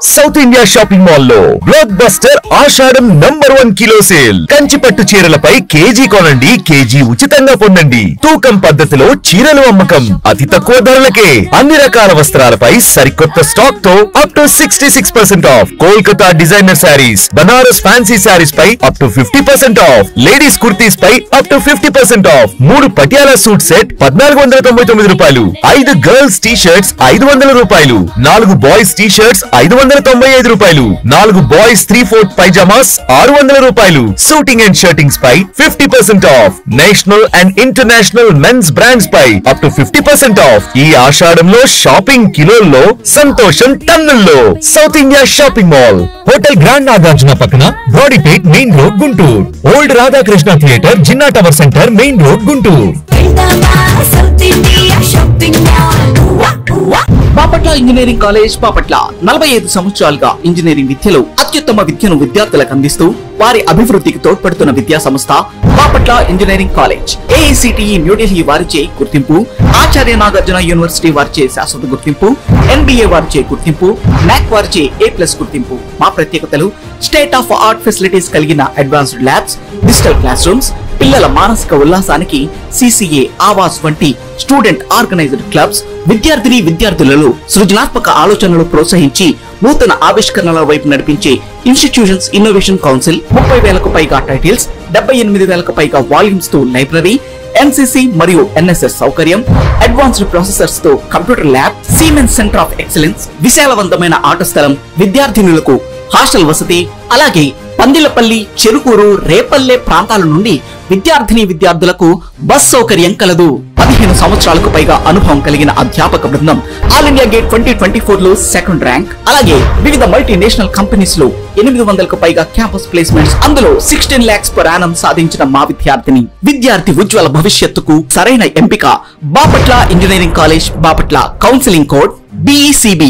South India shopping mall లో block buster ఆషాఢం #1 kilo sale. Kanchi పట్టు చీరలపై KG కొనండి, కేజీ ఉచితంగా పొందండి. తూకం పద్ధతిలో చీరలు అమ్మకం, అతి తక్కువ ధరలకే. అన్ని రకాల వస్త్రాలపై సరికొత్త స్టాక్ తో up to 66% off. Kolkata designer saris, Banaras fancy saris పై up to 50% off. Ladies kurtis పై up to 50% off. 3 Patiala suit set ₹1499, 5 girls T shirts ₹500, 4 boys T shirts ₹595, 4 boys 3/4 pyjamas ₹600. Suiting and shirtings పై 50% off. National and international men's brands పై up to 50% off. ఈ ఆషాఢంలో shopping కిలోల్లో, సంతోషం టన్నుల్లో. South India shopping mall, hotel grand Nagarjuna పక్కన, Brodipet main road, Guntur. Old Radhakrishna theatre, Jinnah tower centre, main road, Guntur. Bapatla engineering college Bapatla 45 సంవత్సరాలుగా engineering విద్యలో అత్యుత్తమ విద్యను విద్యార్థులకు అందిస్తూ వారి అభివృద్ధికి తోడ్పడుతున్న విద్యా సంస్థ Bapatla engineering college. AICTE New Delhi వారిచే గుర్తింపు, ఆచార్య నాగార్జున యూనివర్సిటీ వారిచే శాశ్వత గుర్తింపు, NBA వారిచే గుర్తింపు, NAC వారిచే A+ గుర్తింపు. మా ప్రత్యేకతలు: స్టేట్ ఆఫ్ ఆర్ట్ ఫెసిలిటీస్ కలిగిన advanced labs, digital class rooms, పిల్లల మానసిక ఉల్లాసానికి CCA, ఆవాస్ వంటి స్టూడెంట్ ఆర్గనైజ్డ్ క్లబ్స్, విద్యార్థులలో సృజనాత్మక ఆలోచనలు ప్రోత్సహించి నూతన ఆవిష్కరణల వైపు నడిపించే ఇన్స్టిట్యూషన్స్ ఇన్నోవేషన్ కౌన్సిల్. 30,000కు పైగా టైటిల్స్, 78,000కు పైగా వాల్యూమ్స్ తో లైబ్రరీ, NCC మరియు NSS సౌకర్యం, అడ్వాన్స్డ్ ప్రాసెసర్స్ తో computer lab, Siemens centre of excellence, విశాలవంతమైన ఆట స్థలం, విద్యార్థినులకు హాస్టల్ వసతి, అలాగే పందిలపల్లి, చెరుకూరు, రేపల్లె ప్రాంతాల నుండి విద్యార్థులకు బస్ సౌకర్యం కలదు. 15 సంవత్సరాలకు పైగా అనుభవం కలిగిన అధ్యాపక బృందం, ఆల్ ఇండియా గేట్ 2024 లో 2nd ర్యాంక్, అలాగే వివిధ మల్టీనేషనల్ కంపెనీస్ లో 800కు పైగా క్యాంపస్ ప్లేస్మెంట్స్, అందులో 16 lakhs per annum సాధించిన మా విద్యార్థి ఉజ్వల భవిష్యత్తుకు సరైన ఎంపిక Bapatla engineering college Bapatla. Counselling code BECB.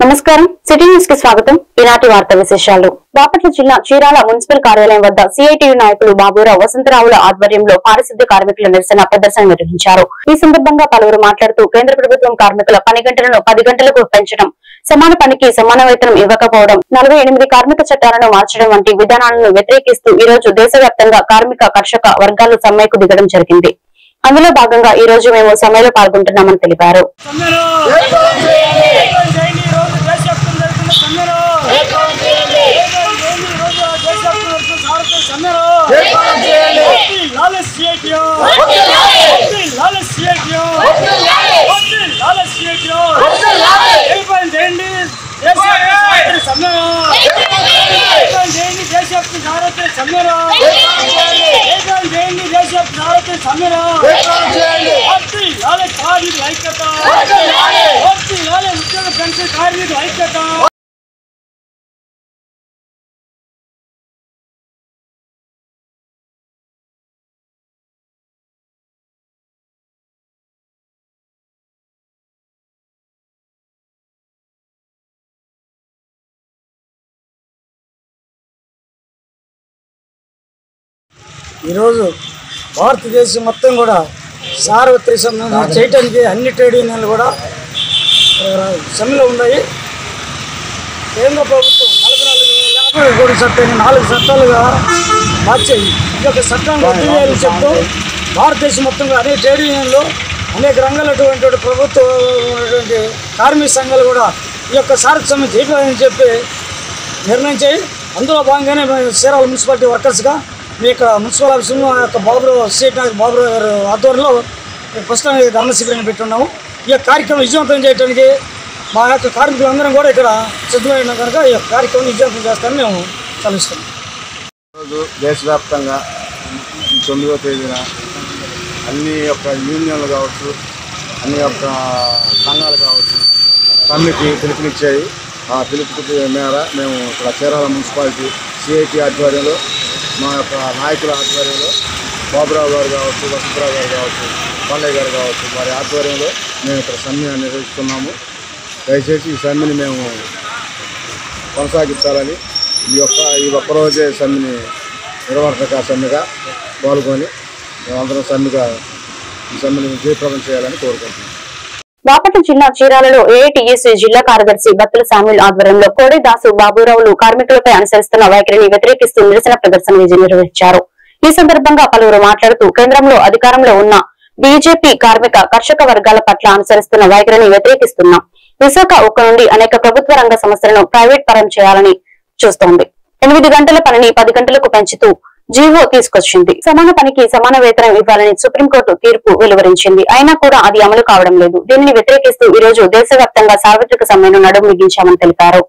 నమస్కారం, సిటీ న్యూస్ కి స్వాగతం. ఈనాటి వార్తా విశేషాలు. బాపట్ల జిల్లా చీరాల మున్సిపల్ కార్యాలయం వద్ద CITU నాయకులు బాబురావు, వసంతరావుల ఆధ్వర్యంలో పారిశుద్ధ్య కార్మికుల నిరసన ప్రదర్శన నిర్వహించారు. ఈ సందర్భంగా పలువురు మాట్లాడుతూ కేంద్ర ప్రభుత్వం కార్మికుల పని గంటలను 10 గంటలకు పెంచడం, సమాన పనికి సమాన వేతనం ఇవ్వకపోవడం, 48 కార్మిక చట్టాలను మార్చడం వంటి విధానాలను వ్యతిరేకిస్తూ ఈ రోజు దేశవ్యాప్తంగా కార్మిక కర్షక వర్గాలు సమ్మెకు దిగడం జరిగింది. అందులో భాగంగా ఈ రోజు మేము సమ్మెలో పాల్గొంటున్నామని తెలిపారు. ఈరోజు భారతదేశం మొత్తం కూడా సార్వత్రిక సమ్మె చేయడానికి అన్ని ట్రేడ్ యూనియన్లు కూడా సమ్మెలో ఉన్నాయి. కేంద్ర ప్రభుత్వం 44 చట్టాన్ని 4 చట్టాలుగా మార్చాయి. ఈ యొక్క చట్టాన్ని రద్దు చేయాలని చెప్తూ భారతదేశం మొత్తంగా అనేక ట్రేడ్ యూనియన్లు, అనేక రంగాలటువంటి ప్రభుత్వం ఉన్నటువంటి కార్మిక సంఘాలు కూడా ఈ యొక్క సార్వత్రిక సమ్మె చేయకూడదని చెప్పి నిర్ణయించాయి. అందులో భాగంగానే చీరాల మున్సిపాలిటీ వర్కర్స్గా మీ యొక్క మున్సిపల్ ఆఫీసులో యొక్క బాబురావు గారు ఆధ్వర్యంలో ప్రస్తుతం ధర్మ శిబిరాన్ని పెట్టున్నాము. ఈ యొక్క కార్యక్రమం విజయవంతం చేయడానికి మా యొక్క కార్మికులందరం కూడా ఇక్కడ సిద్ధమైన కనుక ఈ యొక్క కార్యక్రమం విజయవంతం చేస్తామని మేము తలుస్తున్నాం. ఈరోజు దేశవ్యాప్తంగా 9వ తేదీన అన్ని యొక్క యూనియన్లు కావచ్చు, అన్ని యొక్క సంఘాలు కావచ్చు సమ్మెకి పిలుపునిచ్చాయి. ఆ పిలుపు మేర మేము ఇక్కడ చీరాల మున్సిపాలిటీ CIT ఆధ్వర్యంలో, మా యొక్క నాయకుల ఆధ్వర్యంలో, బాబురావు గారు కావచ్చు, వసంతరావు గారు కావచ్చు, కొండయ్య గారు కావచ్చు, వారి ఆధ్వర్యంలో మేము ఇక్కడ సమ్మె నిర్వహిస్తున్నాము. దయచేసి ఈ సమ్మెని మేము కొనసాగించాలని ఈ ఒక్కరోజే సమ్మెని నిర్వర్తక సమ్మెగా పాల్గొని మేమందరం ఈ సమ్మెని విజయప్రదం చేయాలని కోరుకుంటున్నాం. బాపట్ల జిల్లా చీరాలలో ఏఐటీయూసీ జిల్లా కార్యదర్శి బత్తుల శామ్యూల్ ఆధ్వర్యంలో కోడిదాసు బాబురావులు కార్మికులపై అనుసరిస్తున్న వైఖరిని వ్యతిరేకిస్తూ నిరసన ప్రదర్శన నిర్వహించారు. ఈ సందర్భంగా పలువురు మాట్లాడుతూ కేంద్రంలో అధికారంలో ఉన్న బీజేపీ కార్మిక కర్షక వర్గాల పట్ల అనుసరిస్తున్న వైఖరిని వ్యతిరేకిస్తున్నాం. విశాఖ ఉక్క నుండి అనేక ప్రభుత్వ రంగ సంస్థలను ప్రైవేట్ పరం చేయాలని చూస్తోంది. 8 గంటల పనిని 10 గంటలకు పెంచుతూ జీవో తీసుకొచ్చింది. సమాన పనికి సమాన వేతనం ఇవ్వాలని సుప్రీంకోర్టు తీర్పు వెలువరించింది. అయినా కూడా అది అమలు కావడం లేదు. దీనిని వ్యతిరేకిస్తూ ఈ రోజు దేశవ్యాప్తంగా సార్వత్రిక సమ్మెను నడుము బిగించామని తెలిపారు.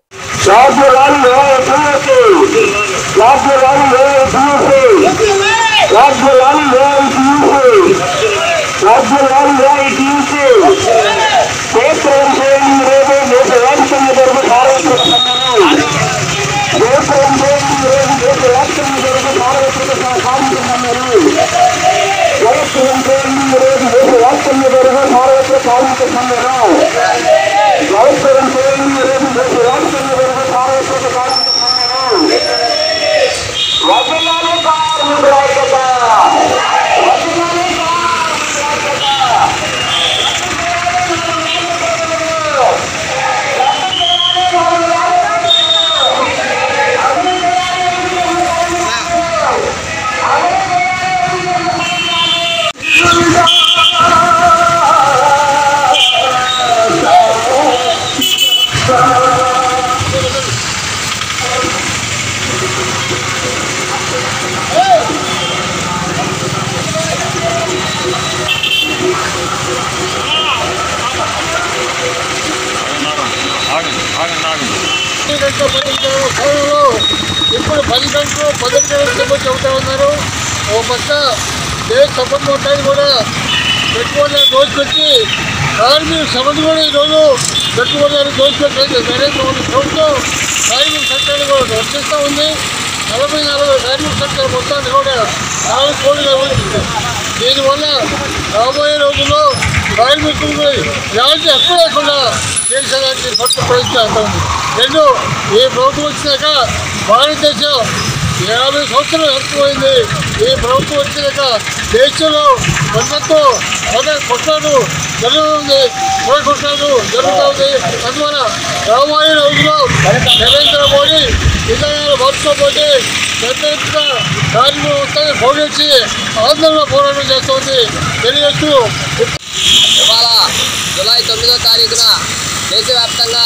ఇప్పుడు 10 గంటలు 10 గంటలు చెబుతా ఉన్నారు. ఓ పక్క దేశ సభను మొత్తాన్ని కూడా పెట్టుబడులను దోచిపెట్టి కార్మిక సభను కూడా ఈరోజు పెట్టుబడులను దోచిపెట్టింది. నరేంద్ర మోడీ ప్రభుత్వం కార్మిక చట్టాన్ని కూడా రక్షిస్తూ ఉంది. 40 కార్మిక చట్టాల మొత్తాన్ని కూడా 4 కోట్లుగా ఉంటుంది. దీనివల్ల రాబోయే రోజుల్లో కార్మికులకు ఎలాంటి హక్కు లేకుండా చేసేదానికి కొత్త ప్రయత్నం ఉంది. రెండు, ఈ ప్రభుత్వం వచ్చినాక భారతదేశం 50 సంవత్సరాలు నష్టపోయింది. ఈ ప్రభుత్వం వచ్చినాక దేశంలో మనతో కొట్లాడు జరుగుతుంది, కొట్లాడు జరుగుతూ ఉంది. అందువల్ల రాబోయే రోజుల్లో నరేంద్ర మోడీ విధానాలు మార్చుకోకపోతే పెద్ద ఎత్తున కార్మిక వ్యవస్థను పోగొచ్చి ఆందోళన పోరాటం చేస్తోంది తెలియజేస్తూ ఇవాళ జూలై 9వ తారీఖున దేశవ్యాప్తంగా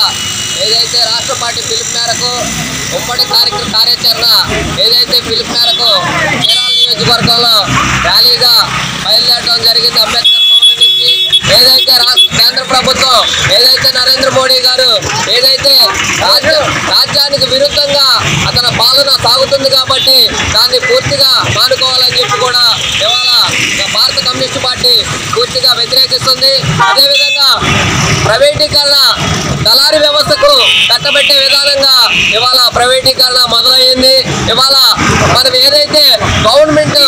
ఏదైతే రాష్ట్ర పార్టీ పిలుపు మేరకు ఉమ్మడి కార్యాచరణ ఏదైతే పిలుపు మేరకు చీరాల నియోజకవర్గంలో ర్యాలీగా బయలుదేరడం జరిగింది. అంబేద్కర్ భవన్ నుంచి ఏదైతే కేంద్ర ప్రభుత్వం ఏదైతే నరేంద్ర మోడీ గారు ఏదైతే రాజ్యానికి విరుద్ధంగా అతని పాలన సాగుతుంది కాబట్టి దాన్ని పూర్తిగా మానుకోవాలని చెప్పి కూడా ఇవాళ భారత కమ్యూనిస్టు పార్టీ పూర్తిగా వ్యతిరేకిస్తుంది. అదేవిధంగా ప్రైవేటీకరణ దళారీ వ్యవస్థకు కట్టబెట్టే విధానంగా ఇవాళ ప్రైవేటీకరణ మొదలయ్యింది. ఇవాళ మనం ఏదైతే గవర్నమెంట్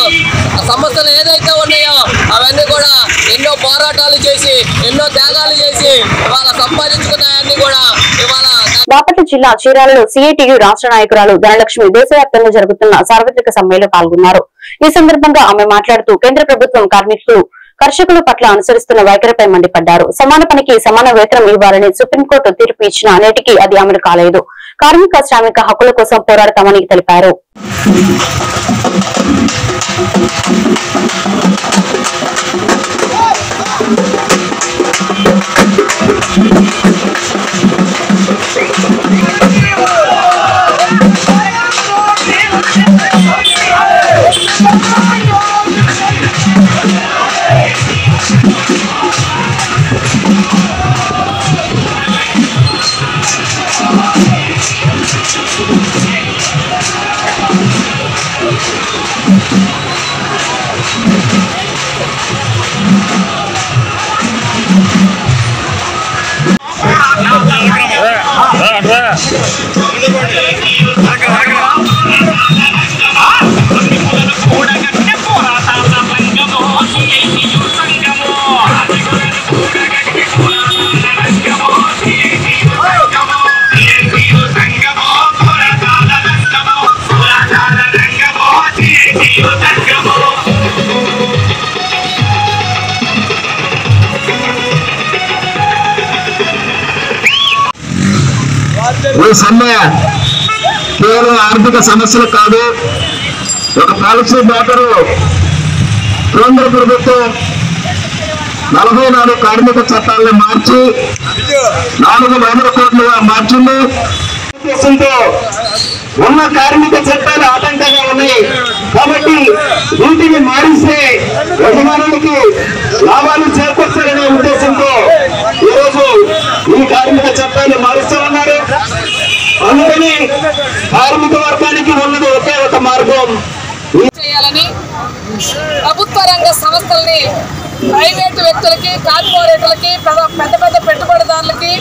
సమస్యలు ఏదైతే ఉన్నాయో అవన్నీ కూడా ఎన్నో పోరాటాలు చేసి ఎన్నో త్యాగాలు చేసి ఇవాళ సంపాదించుకున్నాయన్నీ కూడా ఇవాళ. బాపట్ల జిల్లా చీరాలలో సిఐటియు రాష్ట్ర నాయకురాలు ధనలక్ష్మి దేశవ్యాప్తంగా జరుగుతున్న సార్వత్రిక సమ్మెలో పాల్గొన్నారు. ఈ సందర్భంగా ఆమె మాట్లాడుతూ కేంద్ర ప్రభుత్వం కార్మికులు కర్షకుల పట్ల అనుసరిస్తున్న వైఖరిపై మండిపడ్డారు. సమాన పనికి సమాన వేతనం ఇవ్వాలని సుప్రీంకోర్టు తీర్పు ఇచ్చినా నేటికి అది అమలు కాలేదు. కార్మిక శ్రామిక హక్కుల కోసం పోరాడతామని తెలిపారు. ఈ సమ్మె కేవలం ఆర్థిక సమస్యలు కాదు, ఒక పాలసీ మ్యాటరు. కేంద్ర ప్రభుత్వం 44 కార్మిక చట్టాలను మార్చి 4,000 కోట్లుగా మార్చింది. ఉద్దేశంతో ఉన్న కార్మిక చట్టాలు ఆటంకంగా ఉన్నాయి కాబట్టి వీటిని మారిస్తే యజమానులకి లాభాలు చేకూర్చాలనే ఉద్దేశంతో ఈరోజు ఈ కార్మిక చట్టాన్ని మారుస్తూ ఉన్నారు. అందుకని కార్మిక వర్గానికి ఉన్నది ఒకే ఒక మార్గం చేయాలని, ప్రభుత్వ రంగ సంస్థల్ని ప్రైవేటు వ్యక్తులకి, కార్పొరేట్లకి, పెద్ద పెద్ద పెట్టుబడిదారులకి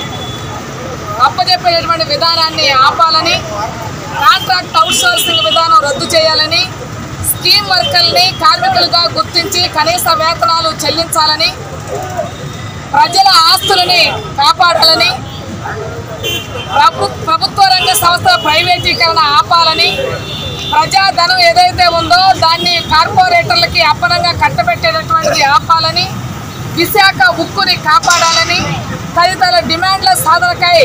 అప్పజెప్పేటువంటి విధానాన్ని ఆపాలని, కాంట్రాక్ట్ అవుట్సోర్సింగ్ విధానం రద్దు చేయాలని, స్కీమ్ వర్కర్ని కార్మికులుగా గుర్తించి కనీస వేతనాలు చెల్లించాలని, ప్రజల ఆస్తులని కాపాడాలని, ప్రభుత్వ రంగ సంస్థల ప్రైవేటీకరణ ఆపాలని, ప్రజాధనం ఏదైతే ఉందో దాన్ని కార్పొరేటర్లకి అప్పనంగా కట్టబెట్టేటటువంటిది ఆపాలని, విశాఖ ఉక్కుని కాపాడాలని తదితర డిమాండ్ల సాధనకై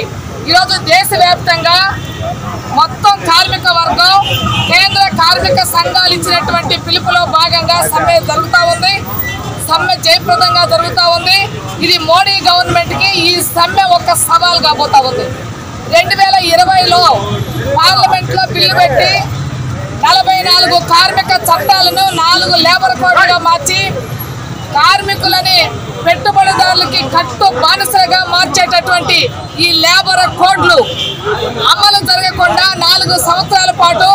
ఈరోజు దేశవ్యాప్తంగా మొత్తం కార్మిక వర్గం కేంద్ర కార్మిక సంఘాలు ఇచ్చినటువంటి పిలుపులో భాగంగా సమ్మె జరుగుతూ ఉంది. సమ్మె జయప్రదంగా జరుగుతూ ఉంది. ఇది మోడీ గవర్నమెంట్కి ఈ సమ్మె ఒక సవాల్ కాబోతా ఉంది. 2020లో పార్లమెంట్లో బిల్లు పెట్టి 44 కార్మిక చట్టాలను 4 లేబర్ కోడ్లుగా మార్చి కార్మికులని పెట్టుబడిదారులకి కట్టు బానిసలుగా మార్చేటటువంటి ఈ లేబర్ కోడ్లు అమలు జరగకుండా 4 సంవత్సరాల పాటు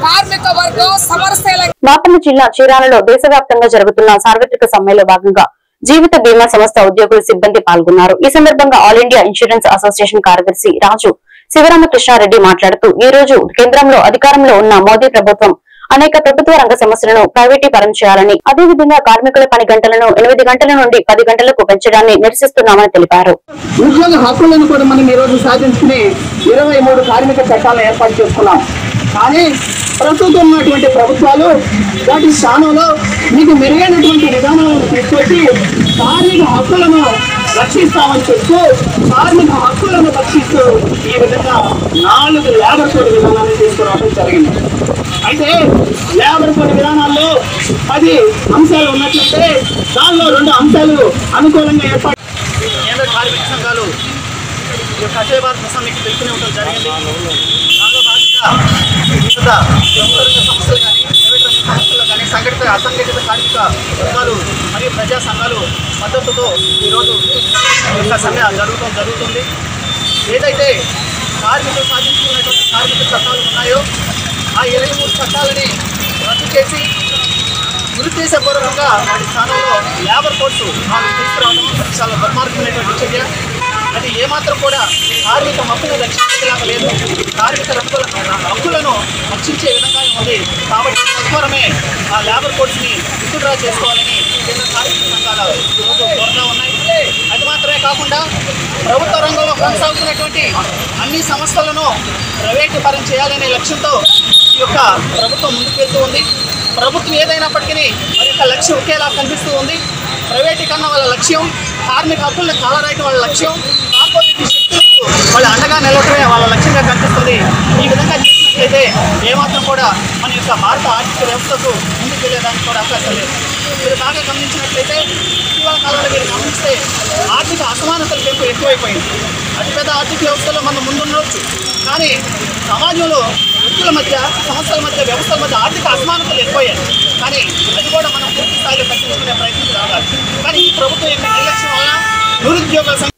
కార్మిక వర్గం సమరశీలంగా. బాపట్ల జిల్లా చీరాలలో దేశవ్యాప్తంగా జరుగుతున్న సార్వత్రిక సమ్మెలో భాగంగా జీవిత బీమా సంస్థ ఉద్యోగులు సిబ్బంది పాల్గొన్నారు. ఈ సందర్భంగా ఆల్ ఇండియా ఇన్సూరెన్స్ అసోసియేషన్ కార్యదర్శి రాజు శివరామకృష్ణారెడ్డి మాట్లాడుతూ ఈ రోజు కేంద్రంలో అధికారంలో ఉన్న మోదీ ప్రభుత్వం అనేక ప్రభుత్వ రంగ సమస్యలను ప్రైవేటీకరణ చేయాలని, అదేవిధంగా కార్మికుల పని గంటలను 8 గంటల నుండి 10 గంటలకు పెంచడాన్ని నిరసిస్తున్నామని తెలిపారు. ఉద్యోగ హక్కులను కూడా మనం ఈ రోజు సాధించుకుని 23 కార్మిక చట్టాలను ఏర్పాటు చేసుకున్నాం. కానీ ప్రస్తుతం ఉన్నటువంటి ప్రభుత్వాలు వాటి స్థానంలో మీకు మెరుగైనటువంటి విధానాలను తీసుకొచ్చి కార్మిక హక్కులను రక్షిస్తామని చెప్తూ కార్మిక హక్కులను రక్షిస్తూ ఈ విధంగా 4 లేబర్ కోడ్ విధానాన్ని తీసుకురావడం జరిగింది. అయితే లేబర్ కోడ్ విధానాల్లో 10 అంశాలు ఉన్నట్లయితే దానిలో 2 అంశాలు అనుకూలంగా ఏర్పాటు. కేంద్ర కార్మిక సంఘాలు అజయ్ భారత్ సమ్మెకి పిలుపుని ఇవ్వడం జరిగింది. దానిలో భాగంగా వివిధ ప్రభుత్వ రంగ సంస్థలు కానీ, ప్రైవేట్ రంగ సంస్థలు కానీ, సంఘటిత అసంఘటిత కార్మిక వర్గాలు మరియు ప్రజా సంఘాలు మద్దతుతో ఈరోజు సమ్మె జరుగుతుంది. ఏదైతే కార్మికులు సాధించుకున్నటువంటి కార్మిక చట్టాలు ఉన్నాయో ఆ 23 చట్టాలని రద్దు చేసి దురుద్దేశపూర్వకంగా వాటి స్థానంలో లేబర్ కోడ్స్ తీసుకురావడం చాలా దుర్మార్గమైనటువంటి చర్య. అది ఏమాత్రం కూడా కార్మిక హక్కులను రక్షించేలాగా లేదు, కార్మిక హక్కులను రక్షించే విధంగా ఉంది. కాబట్టి తత్వరమే ఆ లేబర్ కోడ్స్ని విత్డ్రా చేసుకోవాలని కేంద్ర కార్మిక సంఘాలు ఈరోజు కోరుతూ ఉన్నాయి. అది మాత్రమే కాకుండా ప్రభుత్వ రంగంలో కొనసాగుతున్నటువంటి అన్ని సంస్థలను ప్రైవేటు పరం చేయాలనే లక్ష్యంతో ఈ యొక్క ప్రభుత్వం ముందుకు వెళ్తూ ఉంది. ప్రభుత్వం ఏదైనప్పటికీ మరి యొక్క లక్ష్యం ఒకేలా కనిపిస్తూ ఉంది. ప్రైవేటీకరణ వాళ్ళ లక్ష్యం, కార్మిక హక్కులను కాలరాయటం వాళ్ళ లక్ష్యం, కార్పొరేట్ శక్తులకు వాళ్ళ అండగా నిలవటమే వాళ్ళ లక్ష్యంగా కనిపిస్తుంది. ఈ విధంగా చేసినట్లయితే ఏమాత్రం కూడా మన యొక్క భారత ఆర్థిక వ్యవస్థకు ముందుకు వెళ్ళేదానికి కూడా అవకాశం లేదు. మీరు బాగా గమనించినట్లయితే ఇటీవల కాలంలో మీరు గమనిస్తే ఆర్థిక అసమానతల పెంపు ఎక్కువైపోయింది. అతిపెద్ద ఆర్థిక వ్యవస్థలో మనం ముందుండవచ్చు, కానీ సమాజంలో వ్యక్తుల మధ్య, సంస్థల మధ్య, వ్యవస్థల మధ్య ఆర్థిక అసమానతలు ఎక్కువయ్యాయి. కానీ అది కూడా మనం పూర్తి స్థాయిలో తగ్గించుకునే ప్రయత్నం జరగాలి. కానీ ఈ ప్రభుత్వం యొక్క నిర్లక్ష్యం వల్ల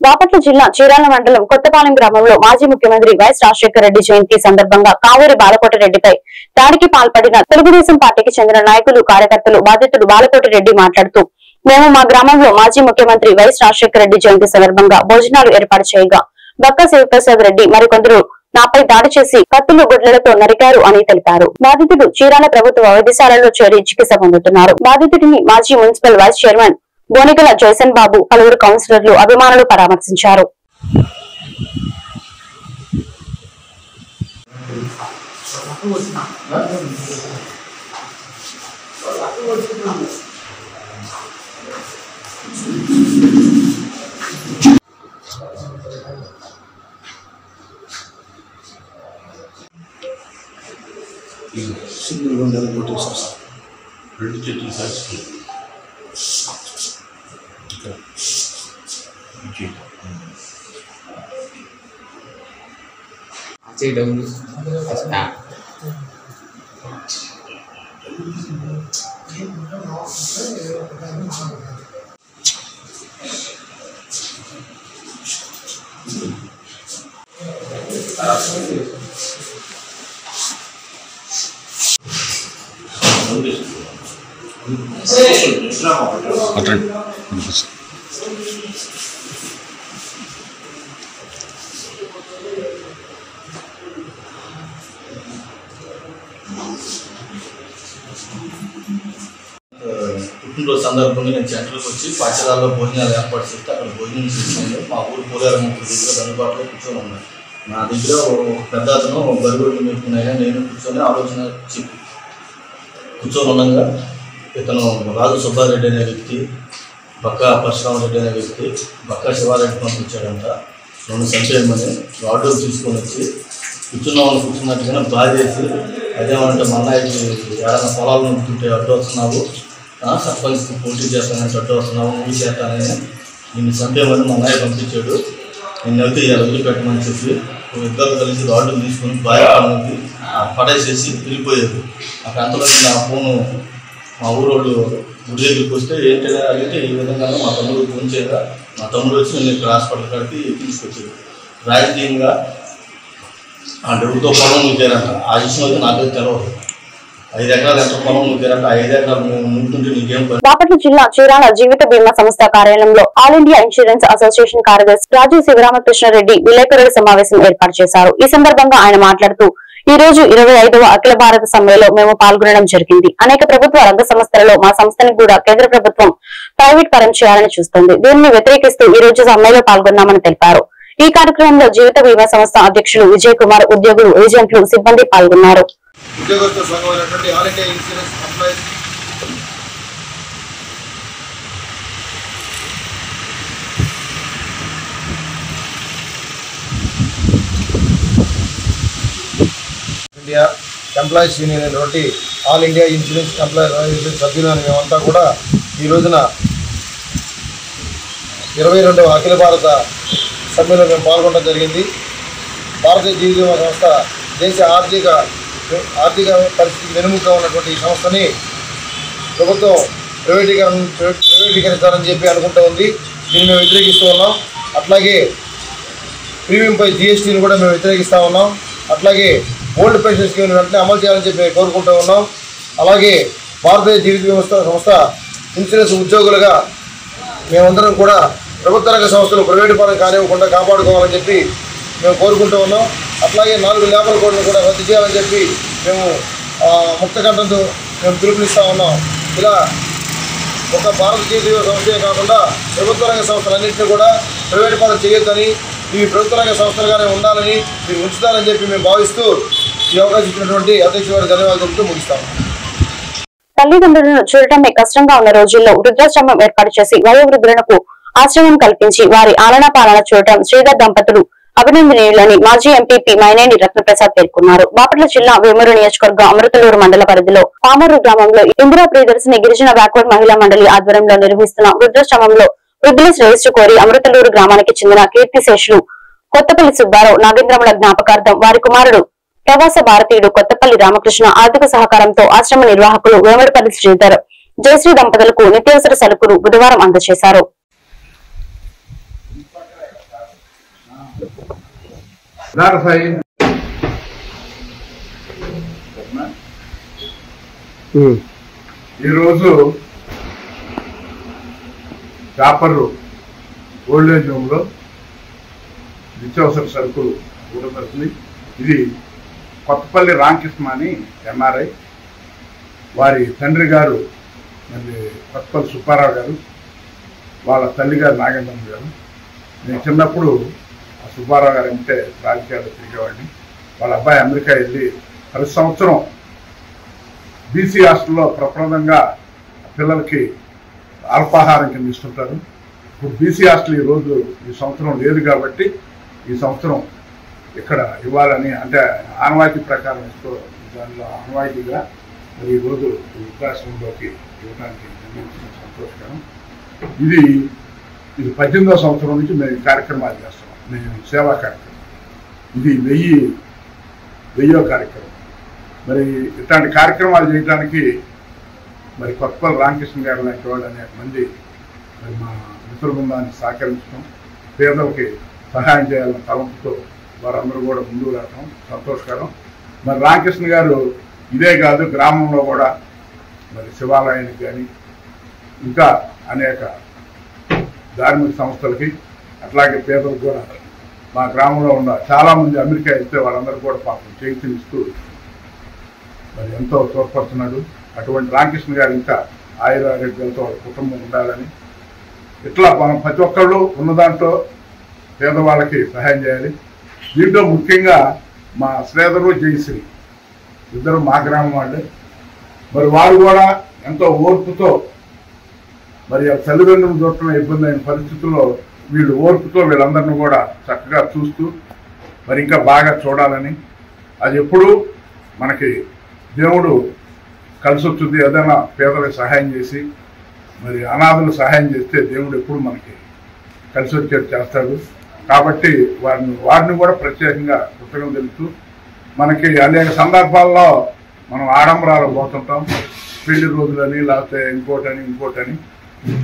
బాపట్ల జిల్లా చీరాల మండలం కొత్తపాలెం గ్రామంలో మాజీ ముఖ్యమంత్రి వైఎస్ రాజశేఖర రెడ్డి జయంతి సందర్భంగా కావేరి బాలకోటి రెడ్డిపై దాడికి పాల్పడిన తెలుగుదేశం పార్టీకి చెందిన నాయకులు, కార్యకర్తలు, బాధితుడు బాలకోటి రెడ్డి మాట్లాడుతూ, మేము మా గ్రామంలో మాజీ ముఖ్యమంత్రి వైఎస్ రాజశేఖర రెడ్డి జయంతి సందర్భంగా భోజనాలు ఏర్పాటు చేయగా బక్క శివప్రసాద్ రెడ్డి మరికొందరు నాపై దాడి చేసి కత్తులు, గుడ్లలతో నరికారు అని తెలిపారు. బాధితుడు చీరాల ప్రభుత్వ వైద్యశాలలో చేరి చికిత్స పొందుతున్నారు. బాధితుడిని మాజీ మున్సిపల్ వైస్ చైర్మన్ గోనిగల జైసన్ బాబు, పలువురు కౌన్సిలర్లు, అభిమానులు పరామర్శించారు. సింగిల్ ఉండేది కొట్టేసారు సార్. 2 చెట్లు సాక్షి పుట్టినరోజు సందర్భంగా నేను సెంటర్కి వచ్చి పాఠశాలలో భోజనాలు ఏర్పాటు చేస్తే అక్కడ భోజనం చేస్తున్నాను. మా ఊరు పోలేరమ్మ దగ్గర అందుబాటులో కూర్చొని ఉన్నాను. నా దగ్గర ఒక పెద్ద అతను బరువులు మేపుకున్నాయని నేను కూర్చొని ఆలోచన చెప్పి కూర్చొని ఉండగా ఇతను రాజు సుబ్బారెడ్డి అనే వ్యక్తి, బక్కా పరశురామరెడ్డి అనే వ్యక్తి బక్కా శివారెడ్డి పంపించాడంట. 2 సంక్షేమని ఆటో తీసుకొని వచ్చి కూర్చున్నట్టుగా బాధేసి అదేమంటే మన్నాయికి ఏడన్నా పొలాలు ఉంటుంటే అడ్డు వస్తున్నావు, సర్పంచ్కి పోటీ చేస్తానంటే అడ్డు వస్తున్నావు, నువ్వు చేస్తానని నిన్ను చంపేమని మన్నాయి పంపించాడు. నిన్నైతే ఇలా వదిలిపెట్టమని చెప్పి ఇద్దరు కలిసి రాడ్డులు తీసుకొని బాగా పడేసేసి వెళ్ళిపోయారు. ఆ ప్రాంతంలో నా ఫోను మా ఊరోళ్ళు గుడి దగ్గరికి వస్తే ఏంటంటే అడిగితే ఈ విధంగా మా తమ్ముడు ఫోన్ చేయగా మా తమ్ముడు వచ్చి నేను ఇక్కడ హాస్పిటల్ కాడికి తీసుకొచ్చాడు. రాజకీయంగా ఆ డబ్బుతో పొలం ముగ్గారంట. ఆ విషయం అయితే నాకైతే తెలియదు. 5 ఎకరాలు ఎంత పొలం ముగ్గారంట. 5 ఎకరాలు ముందుంటే నీకేం పని. బాపట్ల జిల్లా చీరాల జీవిత బీమా సంస్థ కార్యాలయంలో ఆల్ ఇండియా ఇన్సూరెన్స్ అసోసియేషన్ కార్యదర్శి రాజు శివరామకృష్ణారెడ్డి విలేకరుల సమావేశం ఏర్పాటు చేశారు. ఈ సందర్భంగా ఆయన మాట్లాడుతూ ఈ రోజు 25వ అఖిల భారత సమ్మెలో మేము పాల్గొనడం జరిగింది. అనేక ప్రభుత్వ రంగ సంస్థలలో మా సంస్థని కూడా కేంద్ర ప్రభుత్వం ప్రైవేట్ పరం చేయాలని చూస్తోంది. దీనిని వ్యతిరేకిస్తూ ఈ రోజు సమ్మెలో పాల్గొన్నామని తెలిపారు. ఈ కార్యక్రమంలో జీవిత బీమా సంస్థ అధ్యక్షులు విజయ్ కుమార్, ఉద్యోగులు, ఏజెంట్లు, సిబ్బంది పాల్గొన్నారు. ఇండియా ఎంప్లాయీస్ యూనియన్ అయినటువంటి ఆల్ ఇండియా ఇన్సూరెన్స్ ఎంప్లాయీస్ సభ్యులు మేమంతా కూడా ఈ రోజున 22వ అఖిల భారత సమ్మెలో మేము పాల్గొనడం జరిగింది. భారతీయ జీవిత బీమా సంస్థ దేశ ఆర్థిక పరిస్థితికి వెనుముగా ఉన్నటువంటి ఈ సంస్థని ప్రభుత్వం ప్రైవేటీకరించాలని చెప్పి అనుకుంటూ ఉంది. దీన్ని మేము వ్యతిరేకిస్తూ ఉన్నాం. అట్లాగే ప్రీమియంపై GSTని కూడా మేము వ్యతిరేకిస్తూ ఉన్నాం. అట్లాగే ఓల్డ్ పెన్షన్ స్కీమ్ వెంటనే అమలు చేయాలని చెప్పి కోరుకుంటూ ఉన్నాం. అలాగే భారతీయ జీవిత బీమా సంస్థ ఇన్సూరెన్స్ ఉద్యోగులుగా మేమందరం కూడా ప్రభుత్వ రంగ సంస్థలు ప్రైవేటు పరం కానివ్వకుండా కాపాడుకోవాలని చెప్పి మేము కోరుకుంటూ ఉన్నాం. అట్లాగే 4 లేబర్ కోడ్లను కూడా రద్దు చేయాలని చెప్పి మేము ముక్తకంఠంతో మేము పిలుపునిస్తూ ఉన్నాం. ఇలా ఒక భారత జీవిత బీమా సంస్థే కాకుండా ప్రభుత్వ రంగ సంస్థలన్నింటినీ కూడా ప్రైవేటు పరం చేయొద్దని, ఇవి ప్రభుత్వ రంగ సంస్థలుగానే ఉండాలని, మీరు ఉంచుతారని చెప్పి మేము భావిస్తూ ఈ అవకాశం ఇచ్చినటువంటి అధ్యక్షుడు గారికి ధన్యవాదాలు చెబుతూ ముగిస్తాము. తల్లిదండ్రులను చూడటమే కష్టంగా ఉన్న రోజుల్లో వృద్ధాశ్రమం ఏర్పాటు చేసి వయోవృద్ధులకు ఆశ్రమం కల్పించి వారి ఆలనా పాలన చూడటం శ్రీధర్ దంపతులు అభినందనీయులని మాజీ ఎంపీపీ మైనేని రత్నప్రసాద్ పేర్కొన్నారు. బాపట్ల జిల్లా వేమూరు నియోజకవర్గం అమృతలూరు మండల పరిధిలో పామూరు గ్రామంలో ఇందిరా ప్రియదర్శిని గిరిజన బ్యాక్వర్డ్ మహిళా మండలి ఆధ్వర్యంలో నిర్వహిస్తున్న వృద్ధాశ్రమంలో వృద్ధుల శ్రేయస్సు కోరి అమృతలూరు గ్రామానికి చెందిన కీర్తిశేషులు కొత్తపల్లి సుబ్బారావు నాగేంద్రముల జ్ఞాపకార్థం వారి కుమారుడు ప్రవాస భారతీయుడు కొత్తపల్లి రామకృష్ణ ఆర్థిక సహకారంతో ఆశ్రమ నిర్వాహకులు వేమడపల్లి శ్రీధర్, జయశ్రీ దంపతులకు నిత్యావసర సరుకులు బుధవారం అందజేశారు. ఈరోజు పేపర్ ఓల్డేజ్ హోమ్లో నిత్యావసర సరుకులు ఊడపడుతుంది. ఇది కొత్తపల్లి రామకృష్ణ అని MRI, వారి తండ్రి గారు మరి కొత్తపల్లి సుబ్బారావు గారు, వాళ్ళ తల్లి గారు నాగేంద్రమ్మ గారు. నేను చిన్నప్పుడు ఆ సుబ్బారావు గారు అంటే రాజకీయాల్లో తిరిగేవాడిని. వాళ్ళ అబ్బాయి అమెరికా వెళ్ళి ప్రతి సంవత్సరం BC హాస్టల్లో ప్రప్రదంగా పిల్లలకి అల్పాహారం కింద ఇస్తుంటారు. ఇప్పుడు BC హాస్టల్ ఈ సంవత్సరం లేదు కాబట్టి ఈ సంవత్సరం ఇక్కడ ఇవ్వాలని, అంటే ఆనవాయితీ ప్రకారం ఇస్తూ దానిలో ఆనవాయితీగా మరి ఈరోజు వృద్ధాశ్రమంలోకి ఇవ్వడానికి నిర్ణయించిన సంతోషకరం. ఇది 18వ సంవత్సరం నుంచి మేము కార్యక్రమాలు చేస్తున్నాం. మేము సేవా కార్యక్రమం, ఇది 1000వ కార్యక్రమం. మరి ఇట్లాంటి కార్యక్రమాలు చేయడానికి మరి కొత్తపల్లి రామకృష్ణ గారు లాంటి వాళ్ళు అనేక మంది మరి మా మిత్ర బృందాన్ని సహకరించడం, పేదలకి సహాయం చేయాలన్న తలంపుతో వారందరూ కూడా ముందుకు రావడం సంతోషకరం. మరి రామకృష్ణ గారు ఇదే కాదు, గ్రామంలో కూడా మరి శివాలయానికి కానీ ఇంకా అనేక ధార్మిక సంస్థలకి అట్లాగే పేదలకు కూడా మా గ్రామంలో ఉన్న చాలామంది అమెరికా వెళ్తే వాళ్ళందరూ కూడా పాపం చేయిస్తూ మరి ఎంతో తోడ్పడుతున్నాడు. అటువంటి రామకృష్ణ గారు ఇంకా ఆయురారోగ్యాలతో వాళ్ళ కుటుంబం ఉండాలని, ఇట్లా మనం ప్రతి ఒక్కళ్ళు ఉన్న దాంట్లో పేదవాళ్ళకి సహాయం చేయాలి. దీంట్లో ముఖ్యంగా మా శ్రీధరు జయశ్రీ ఇద్దరు మా గ్రామం వాళ్ళే. మరి వారు కూడా ఎంతో ఓర్పుతో మరి తల్లిదండ్రులు చూడటం ఇబ్బంది అయిన పరిస్థితుల్లో వీళ్ళు ఓర్పుతో వీళ్ళందరినీ కూడా చక్కగా చూస్తూ మరి ఇంకా బాగా చూడాలని, అది ఎప్పుడు మనకి దేవుడు కలిసి వస్తుంది. ఏదైనా పేదలకు సహాయం చేసి మరి అనాథులు సహాయం చేస్తే దేవుడు ఎప్పుడు మనకి కలిసి వచ్చేట్టు చేస్తాడు. కాబట్టి వారిని కూడా ప్రత్యేకంగా కృతజ్ఞతలు తెలుపుతూ, మనకి అనేక సందర్భాల్లో మనం ఆడంబరాలు పోతుంటాం, పెళ్లి రోజులని లేకపోతే ఇంకోటని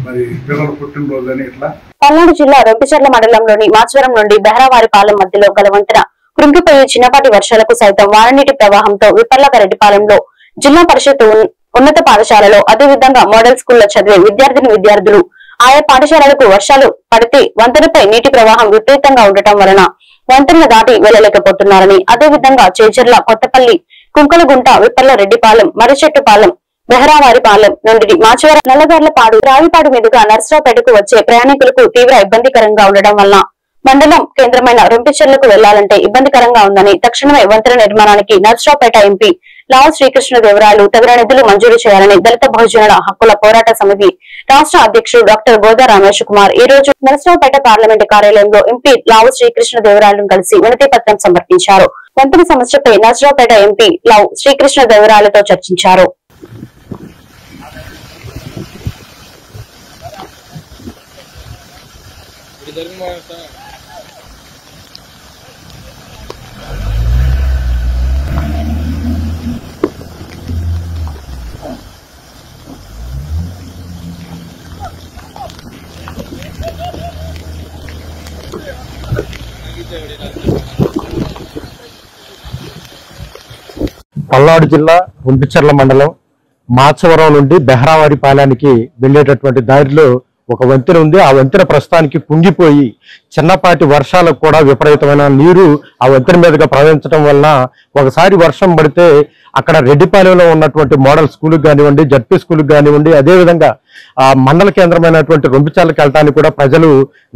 మరి పిల్లలు పుట్టినరోజని ఇట్లా. పల్నాడు జిల్లా రొంపిచెర్ల మండలంలోని మాచవరం నుండి బెహరావారిపాలెం మధ్యలో గల వంతెన కృంగిపోయే చిన్నపాటి వర్షాలకు సైతం వాననీటి ప్రవాహంతో విపర్లకరెడ్డిపాలెంలో జిల్లా పరిషత్ ఉన్నత పాఠశాలలో, అదేవిధంగా మోడల్ స్కూల్లో చదివే విద్యార్థులు ఆయా పాఠశాలలకు వర్షాలు పడితే వంతెనపై నీటి ప్రవాహం విపరీతంగా ఉండటం వలన వంతెన దాటి వెళ్లలేకపోతున్నారని, అదేవిధంగా చేజర్ల, కొత్తపల్లి, కుంకలగుంట, విపర్లరెడ్డిపాలెం, మర్రిచెట్టుపాలెం, బెహరావారిపాలెం నుండి మాచవరం, నల్లగర్లపాడు, రావిపాడు మీదుగా నర్సరావుపేటకు వచ్చే ప్రయాణికులకు తీవ్ర ఇబ్బందికరంగా ఉండడం వలన మండలం కేంద్రమైన రొంపిచెర్లకు వెళ్లాలంటే ఇబ్బందికరంగా ఉందని తక్షణమే వంతెన నిర్మాణానికి నర్సరావుపేట ఎంపీ లావు శ్రీకృష్ణదేవరాయలు తగిన నిధులు మంజూరు చేయాలని దళిత బహుజనుల హక్కుల పోరాట సమితి రాష్ట్ర అధ్యక్షుడు డాక్టర్ గోదా రమేష్ కుమార్ ఈ రోజు నర్సరావుపేట పార్లమెంటు కార్యాలయంలో ఎంపీ లావు శ్రీకృష్ణదేవరాయలను కలిసి వినతి పత్రం సమర్పించారు. వంతెన సమస్యపై నర్సరావుపేట ఎంపీ లావు శ్రీకృష్ణదేవరాయలతో చర్చించారు. పల్నాడు జిల్లా రొంపిచెర్ల మండలం మాచవరం నుండి బెహరావారిపాలెంకి వెళ్లేటటువంటి దారిలో ఒక వంతెన ఉంది. ఆ వంతెన ప్రస్తుతానికి కుంగిపోయి చిన్నపాటి వర్షాలకు కూడా విపరీతమైన నీరు ఆ వంతెన మీదుగా ప్రవహించడం వలన ఒకసారి వర్షం పడితే అక్కడ రెడ్డిపాలెంలో ఉన్నటువంటి మోడల్ స్కూల్కి కానివ్వండి, జడ్పీ స్కూల్కి కానివ్వండి, అదేవిధంగా ఆ మండల కేంద్రమైనటువంటి రొంపిచెర్లకు వెళ్ళడానికి కూడా ప్రజలు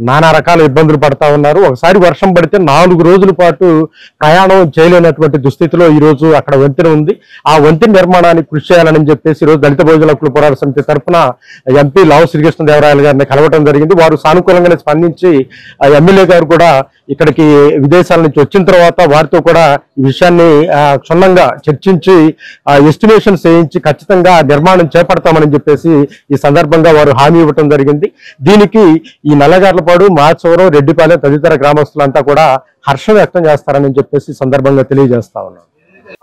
నానా రకాల ఇబ్బందులు పడతా ఉన్నారు. ఒకసారి వర్షం పడితే 4 రోజుల పాటు ప్రయాణం చేయలేనటువంటి దుస్థితిలో ఈ రోజు అక్కడ వంతెన ఉంది. ఆ వంతెన నిర్మాణానికి కృషి చేయాలని చెప్పేసి ఈ రోజు దళిత బహుజన హక్కుల పోరాట సమితి తరఫున ఎంపీ లావు శ్రీకృష్ణదేవరాయలు గారిని కలవటం జరిగింది. వారు సానుకూలంగానే స్పందించి ఎమ్మెల్యే గారు కూడా ఇక్కడికి విదేశాల నుంచి వచ్చిన తర్వాత వారితో కూడా ఈ విషయాన్ని క్షుణ్ణంగా చర్చించి ఎస్టిమేషన్స్ వేయించి ఖచ్చితంగా నిర్మాణం చేపడతామని చెప్పేసి ఈ సందర్భంగా వారు హామీ ఇవ్వటం జరిగింది. దీనికి ఈ నల్లగర్లపాడు, మాచవరం, రెడ్డిపాలెం తదితర గ్రామస్తులంతా కూడా హర్షం వ్యక్తం చేస్తారని చెప్పేసి సందర్భంగా తెలియజేస్తా ఉన్నాను.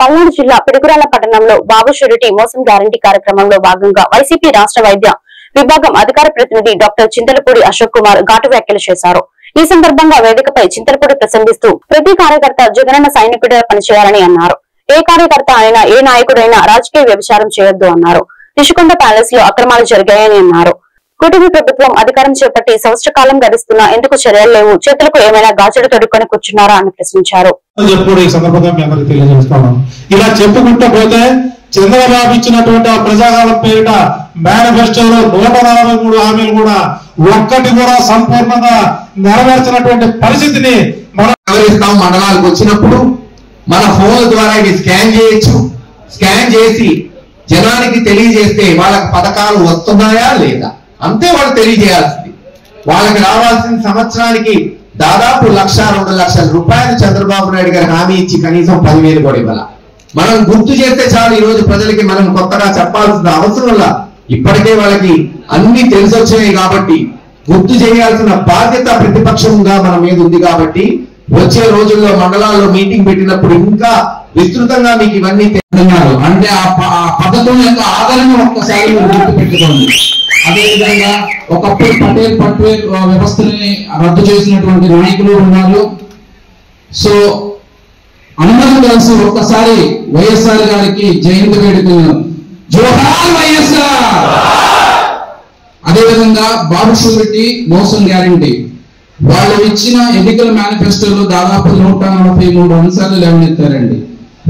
పల్నాడు జిల్లా పిడుగురాళ్ల పట్టణంలో బాబు షూరిటీ మోసం గ్యారంటీ కార్యక్రమంలో భాగంగా వైసీపీ రాష్ట్ర వైద్య విభాగం అధికార ప్రతినిధి డాక్టర్ చింతలపూడి అశోక్ కుమార్ ఘాటు వ్యాఖ్యలు చేశారు. ఈ సందర్భంగా వేదికపై చింతలపూడి ప్రసంగిస్తూ ప్రతి కార్యకర్త జగనన్న సైనికుడిగా పనిచేయాలని అన్నారు. ఏ కార్యకర్త అయినా, ఏ నాయకుడైనా రాజకీయ వ్యభిచారం చేయొద్దు అన్నారు. రిషికొండ ప్యాలెస్ లో అక్రమాలు జరిగాయని అన్నారు. కూటమి ప్రభుత్వం అధికారం చేపట్టి సంవత్సర కాలం గడుస్తున్నా ఎందుకు చర్యలు లేవు? చేతులకు ఏమైనా గాజులు తొడుక్కొని కూర్చున్నారా అని ప్రశ్నించారు. ఇలా చెప్పుకుంటూ పోతే చంద్రబాబు ఇచ్చినటువంటి ఆ ప్రజాకాలం పేరిట మేనిఫెస్టోలో 143 హామీలు కూడా ఒక్కటి కూడా సంపూర్ణంగా నెరవేర్చినటువంటి పరిస్థితిని మనం గమనిస్తాం. మండలాలకు వచ్చినప్పుడు మన ఫోన్ల ద్వారా ఇవి స్కాన్ చేయొచ్చు. స్కాన్ చేసి జనానికి తెలియజేస్తే వాళ్ళకి పథకాలు వస్తున్నాయా లేదా అంతే వాళ్ళు తెలియజేయాల్సింది. వాళ్ళకి రావాల్సిన సంవత్సరానికి దాదాపు 1,00,000-2 లక్షల రూపాయలు చంద్రబాబు నాయుడు గారు హామీ ఇచ్చి కనీసం 10,000 కూడా ఇవ్వాల. మనం గుర్తు చేస్తే చాలు. ఈ రోజు ప్రజలకి మనం కొత్తగా చెప్పాల్సిన అవసరం లా, ఇప్పటికే వాళ్ళకి అన్ని తెలిసొచ్చినాయి కాబట్టి గుర్తు చేయాల్సిన బాధ్యత ప్రతిపక్షంగా మన మీద ఉంది. కాబట్టి వచ్చే రోజుల్లో మండలాల్లో మీటింగ్ పెట్టినప్పుడు ఇంకా విస్తృతంగా మీకు ఇవన్నీ తెలుస్తున్నారు. అంటే ఆ పథకం యొక్క ఆదరణ ఒక్కసారి మీరు గుర్తు పెట్టుకోండి. అదేవిధంగా ఒకప్పుడు పటేల్ పట్వేల్ వ్యవస్థని రద్దు చేసినటువంటి నాయకులు ఉన్నారు. సో అందరూ కలిసి ఒక్కసారి వైఎస్ఆర్ గారికి జయంతి వేడుకలు జోహార్ వైఎస్ఆర్. అదేవిధంగా బాబు షూరిటీ మోసం గ్యారంటీ వాళ్ళు ఇచ్చిన ఎన్నికల మేనిఫెస్టోలో దాదాపు 143 అంశాలు లేవనెత్తారండి.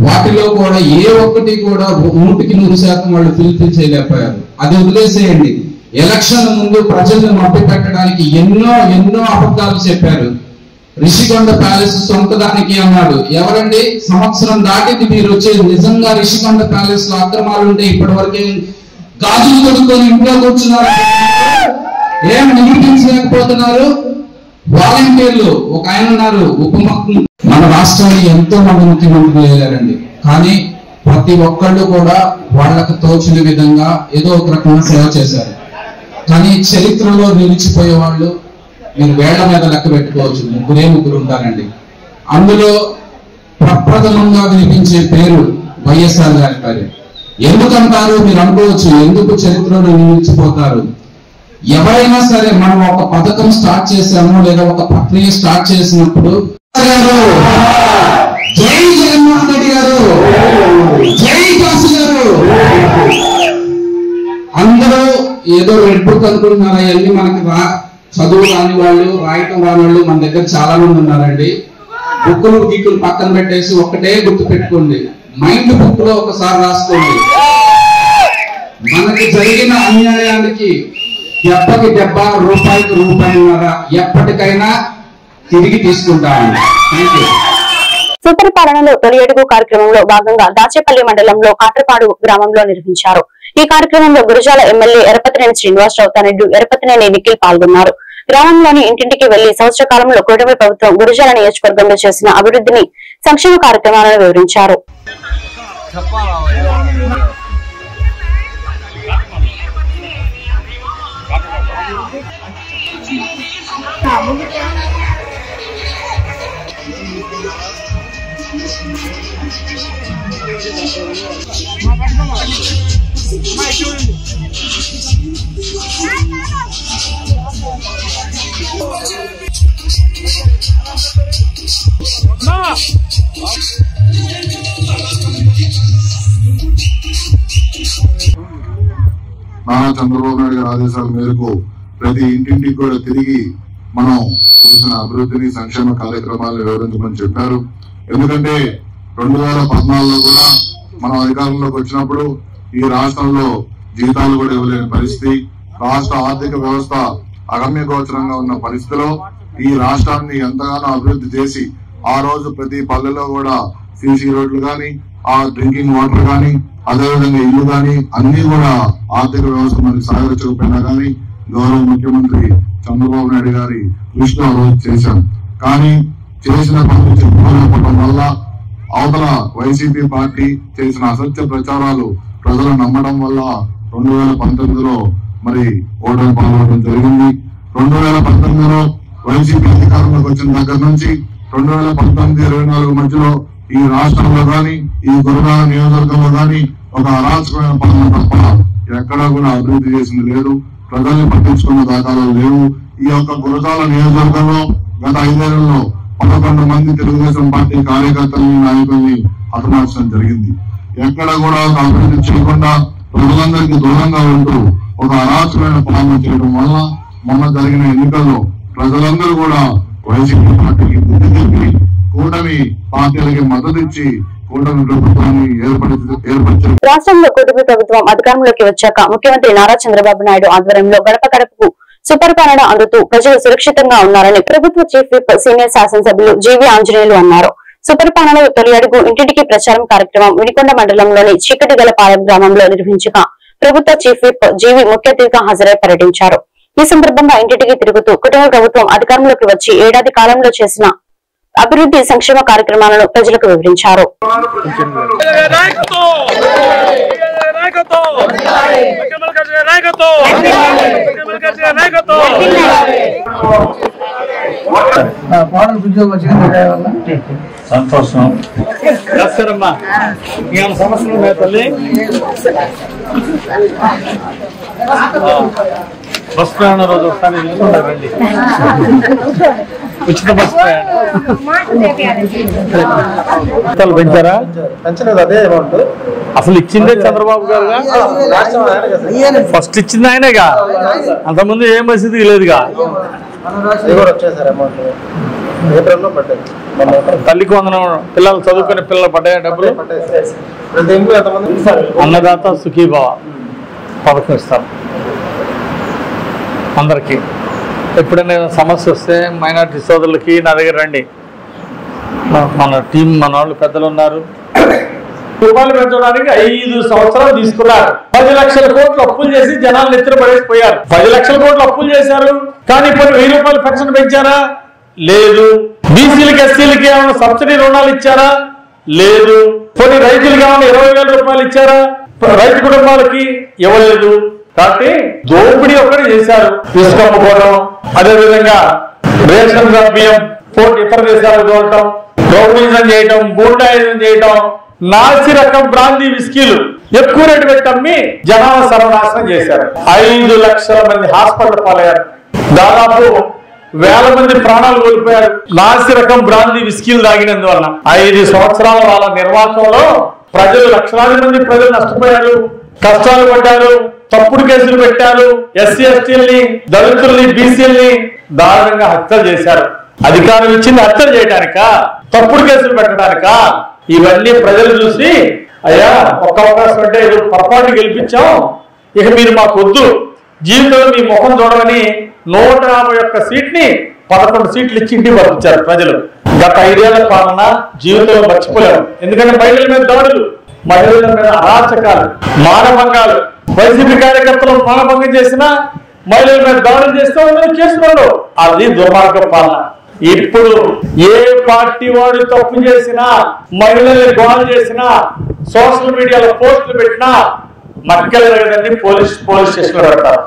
వాటిలో కూడా ఏ ఒక్కటి కూడా 100% వాళ్ళు ఫుల్ఫిల్ చేయలేకపోయారు. అది వదిలేసేయండి. ఎలక్షన్ ముందు ప్రజలను మభ్య పెట్టడానికి ఎన్నో అబద్ధాలు చెప్పారు. రిషికొండ ప్యాలెస్ సొంతదానికి అన్నాడు. ఎవరండి? సంవత్సరం దాటింది మీరు వచ్చేది. నిజంగా రిషికొండ ప్యాలెస్ లో అక్రమాలు ఉంటే ఇప్పటి వరకే గాజులు కొనుక్కొని ఇంట్లో కూర్చున్నారు. ఏం నిరూపించలేకపోతున్నారు? వాలంటీర్లు ఒక ఆయన ఉన్నారు, మన రాష్ట్రానికి ఎంతో మంది ముఖ్యమంత్రులు వెళ్ళారండి. కానీ ప్రతి ఒక్కళ్ళు కూడా వాళ్ళకు తోచిన విధంగా ఏదో ఒక రకంగా సేవ చేశారు. కానీ చరిత్రలో నిలిచిపోయే వాళ్ళు మీరు వేళ్ల మీద లెక్క పెట్టుకోవచ్చు. ముగ్గురు ఉంటారండి. అందులో ప్రప్రథమంగా వినిపించే పేరు వైఎస్ఆర్ గారి పేరు. ఎందుకంటారు మీరు అనుకోవచ్చు, ఎందుకు చరిత్రలో నిలిచిపోతారు? ఎవరైనా సరే మనం ఒక పథకం స్టార్ట్ చేసాము లేదా ఒక ప్రక్రియ స్టార్ట్ చేసినప్పుడు జై జగన్మోహన్ రెడ్డి గారు, జై కాసు గారు, అందరూ ఏదో రెడ్ బుక్ అనుకుంటున్నారు. అవన్నీ మనకి చదువు రాని వాళ్ళు, రాయటం రాని వాళ్ళు మన దగ్గర చాలా మంది ఉన్నారండి. బుక్కులు గీకులు పక్కన పెట్టేసి ఒక్కటే గుర్తు పెట్టుకోండి. మైండ్ బుక్ లో ఒకసారి రాసుకోండి. మనకి జరిగిన అన్యాయానికి దెబ్బకి దెబ్బ, రూపాయికి రూపాయిన్నర ఎప్పటికైనా తిరిగి తీసుకుంటామండి. Thank you. సుపరిపాలనలో తొలి అడుగు కార్యక్రమంలో భాగంగా దాచేపల్లి మండలంలో కాట్రపాడు గ్రామంలో నిర్వహించారు. ఈ కార్యక్రమంలో గురజాల ఎమ్మెల్యే ఎరపతినేని శ్రీనివాసరావు తనయుడు ఎరపతినేని నిఖిల్ పాల్గొన్నారు. గ్రామంలోని ఇంటింటికి వెళ్లి సంవత్సర కాలంలో కూటమి ప్రభుత్వం గురజాల నియోజకవర్గంలో చేసిన అభివృద్ధిని, సంక్షేమ కార్యక్రమాలను వివరించారు. నారా చంద్రబాబు నాయుడు గారి ఆదేశాల మేరకు ప్రతి ఇంటింటికి కూడా తిరిగి మనం చేసిన అభివృద్ధిని, సంక్షేమ కార్యక్రమాలను వివరించమని చెప్పారు. ఎందుకంటే 2014లో కూడా మనం అధికారంలోకి వచ్చినప్పుడు ఈ రాష్ట్రంలో జీతాలు కూడా ఇవ్వలేని పరిస్థితి, రాష్ట్ర ఆర్థిక వ్యవస్థ అగమ్యగోచరంగా ఉన్న పరిస్థితిలో ఈ రాష్ట్రాన్ని ఎంతగానో అభివృద్ధి చేసి ఆ రోజు ప్రతి పల్లెలో కూడా సీసీ రోడ్లు గాని, ఆ డ్రింకింగ్ వాటర్ గాని, అదేవిధంగా ఇల్లు గాని అన్ని కూడా ఆర్థిక వ్యవస్థ మనకి సహకరించకపోయినా గానీ గౌరవ ముఖ్యమంత్రి చంద్రబాబు నాయుడు గారి కృషితో రోజు చేశాం. కానీ చేసిన పనులు చెప్పుకోలేకపోవడం వల్ల అవతల వైసీపీ పార్టీ చేసిన అసత్య ప్రచారాలు ప్రజలు నమ్మడం వల్ల 2019లో మరి ఓటమి పాల్గొనడం జరిగింది. 2019లో వైసీపీ అధికారంలోకి వచ్చిన దగ్గర నుంచి 2019-24 మధ్యలో ఈ రాష్ట్రంలో గాని, ఈ గురజాల నియోజకవర్గంలో గాని ఒక అరాచకమైన పాలన తప్ప ఎక్కడా కూడా అభివృద్ధి చేసింది లేదు. ప్రజల్ని పట్టించుకున్న దాఖలాలు లేవు. ఈ యొక్క గురజాల నియోజకవర్గంలో గత 5 ఏళ్లలో 11 మంది తెలుగుదేశం పార్టీ కార్యకర్తల్ని, నాయకుల్ని హతమార్చడం జరిగింది. ఎక్కడ కూడా ఒక అభివృద్ధి చేయకుండా ప్రజలందరికీ దూరంగా ఉంటూ ఒక అరాచకమైన పాలన చేయడం వల్ల మొన్న జరిగిన ఎన్నికల్లో ప్రజలందరూ కూడా వైసీపీ పార్టీకి బుద్ధి చెప్పి కూటమి పార్టీలకి మద్దతు ఇచ్చి కూటమి ప్రభుత్వాన్ని ఏర్పరిచారు. రాష్ట్రంలో కూటమి ప్రభుత్వం అధికారంలోకి వచ్చాక ముఖ్యమంత్రి నారా చంద్రబాబు నాయుడు ఆధ్వర్యంలో గడప గడపకు సుపరిపాలన అందుతూ ప్రజలు సురక్షితంగా ఉన్నారని ప్రభుత్వ చీఫ్ విప్ సీనియర్ శాసనసభ్యులు జీవీ ఆంజనేయులు అన్నారు. సుపరిపాలనలో తొలి అడుగు ఇంటింటికి ప్రచారం కార్యక్రమం వినికొండ మండలంలోని చీకటిగలపాలెం గ్రామంలో నిర్వహించగా ప్రభుత్వ చీఫ్ విప్ జీవీ ముఖ్య అతిథిగా హాజరై పర్యటించారు. ఈ సందర్భంగా ఇంటింటికి తిరుగుతూ కుటుంబ ప్రభుత్వం అధికారంలోకి వచ్చి ఏడాది కాలంలో చేసిన అభివృద్ధి సంక్షేమ కార్యక్రమాలను ప్రజలకు వివరించారు. సంతోషం చేస్తారమ్మా. ఇంకేమైనా సమస్యలు ఉన్నాయా తల్లి? బస్ ప్రయాణం రోజు ఒకసారి రండి. ఉచిత బస్ ప్రయాణం పెంచారా? పెంచలేదు, అదే అమౌంట్. అసలు ఇచ్చిందే చంద్రబాబు గారు. ఫస్ట్ ఇచ్చింది ఆయనేగా, అంతకుముందు ఏం పరిస్థితి లేదుగా. వచ్చేసారు అమౌంట్ ఏప్రిల్లో పడ్డాయి. తల్లికి వందనం పిల్లలు చదువుకునే పిల్లలు పడ్డాయి డబ్బులు. అన్నదాత సుఖీభావ పథకం ఇస్తారు అందరికీ. ఎప్పుడైనా సమస్య వస్తే మైనార్టీ సోదరులకి నా దగ్గర రండి. మన టీం మన వాళ్ళు పెద్దలు ఉన్నారు. రూపాయలు పెంచడానికి 5 సంవత్సరాలు తీసుకున్నారు. 10 లక్షల కోట్లు అప్పులు చేసి జనాలు నెత్తిన పడేసిపోయారు. 10 లక్షల కోట్లు అప్పులు చేశారు, కానీ ఇప్పుడు 1000 రూపాయలు పెన్షన్ పెంచారా? లేదు. బీసీలకి ఎస్సీలకి ఏమైనా సబ్సిడీ రుణాలు ఇచ్చారా? లేదు. కొన్ని రైతులకి ఏమైనా 20,000 రూపాయలు ఇచ్చారా? రైతు కుటుంబాలకి ఇవ్వలేదు. కాబట్టి దోపిడీ ఒక్కటి చేశారు. ఇసుక అమ్ముకోవడం, అదేవిధంగా రేషన్ బియ్యం ఇతర దేశాలకు చూడటం, రౌడీజం చేయటం, గూండాయిజం చేయటం, నాసి రకం బ్రాందీ విస్కీలు ఎక్కువ రేటు పెట్టి అమ్మి జనాల సర్వనాశనం చేశారు. 5 లక్షల మంది హాస్పిటల్ పాలయ్యారు. దాదాపు 1000 మంది ప్రాణాలు కోల్పోయారు నాసి రకం బ్రాందీ విస్కీలు తాగినందువల్ల. 5 సంవత్సరాల వాళ్ళ నిర్వాహకంలో ప్రజలు, లక్షలాది మంది ప్రజలు నష్టపోయారు, కష్టాలు పడ్డారు, తప్పుడు కేసులు పెట్టారు. ఎస్సీ ఎస్టీల్ని, దళితుల్ని, బీసీల్ని దారుణంగా హత్యలు చేశారు. అధికారం ఇచ్చింది హత్యలు చేయడానికా, తప్పుడు కేసులు పెట్టడానికా? ఇవన్నీ ప్రజలు చూసి, అయ్యా ఒక్క అవకాశం అంటే పొరపాటు గెలిపించాం, ఇక మీరు మాకు వద్దు, జీవితంలో మీ ముఖం చూడమని 151 సీట్ని 11 సీట్లు ఇచ్చి ఇంటికి పంపించారు ప్రజలు. గత 5 ఏళ్ల పాలన జీవితంలో మర్చిపోలేము. ఎందుకంటే మహిళల మీద దాడులు, మహిళల మీద అరాచకాలు, మానభంగాలు, వైసీపీ కార్యకర్తలు మానభంగం చేసినా మహిళల మీద దాడులు చేస్తూ అందరూ కేసులు. అది దుర్మార్గ పాలన. ఇప్పుడు ఏ పార్టీ వాడు తప్పు చేసినా, మహిళల్ని గోల్ చేసినా, సోషల్ మీడియాలో పోస్టులు పెట్టినా మక్కలేదండి పోలీస్ స్టేషన్ లో పెడతారు.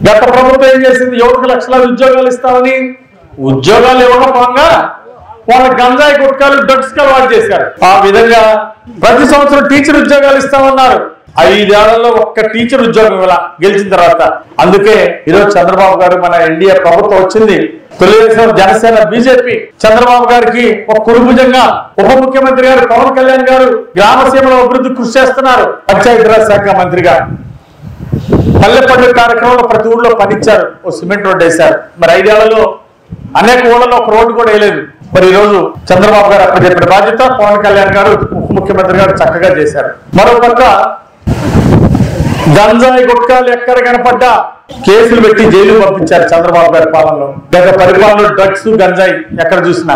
గత ప్రభుత్వం ఏం చేసింది? యువతకు లక్షలాది ఉద్యోగాలు ఇస్తామని ఉద్యోగాలు ఇవ్వకపోగా వాళ్ళ గంజాయి గుట్కాలు, డ్రగ్స్ కి అలవాటు చేశారు. ఆ విధంగా ప్రతి సంవత్సరం టీచర్ ఉద్యోగాలు ఇస్తామన్నారు. 5 ఏళ్లలో ఒక్క టీచర్ ఉద్యోగం ఇలా గెలిచిన తర్వాత. అందుకే ఈరోజు చంద్రబాబు గారు, మన ఎన్డీఏ ప్రభుత్వం వచ్చింది. తెలుగుదేశం, జనసేన, బీజేపీ చంద్రబాబు గారికి ఒక కురుభుజంగా, ఉప ముఖ్యమంత్రి గారు పవన్ కళ్యాణ్ గారు గ్రామసీమల అభివృద్ధి కృషి చేస్తున్నారు. పంచాయతీరాజ్ శాఖ మంత్రిగా పల్లె పండుగ కార్యక్రమంలో ప్రతి ఊళ్ళో పనిచ్చారు. ఓ సిమెంట్ రోడ్డు వేశారు. మరి 5 ఏళ్లలో అనేక ఊళ్ళలో ఒక రోడ్డు కూడా వేయలేదు. మరి ఈ రోజు చంద్రబాబు గారు అప్పచెప్పిన బాధ్యత పవన్ కళ్యాణ్ గారు, ఉప ముఖ్యమంత్రి గారు చక్కగా చేశారు. మరోపక్క గంజాయి గుట్కాలు ఎక్కడ కనపడ్డా కేసులు పెట్టి జైలు పంపించారు చంద్రబాబు గారి పాలనలో. గత పరిపాలనలో డ్రగ్స్, గంజాయి ఎక్కడ చూసినా.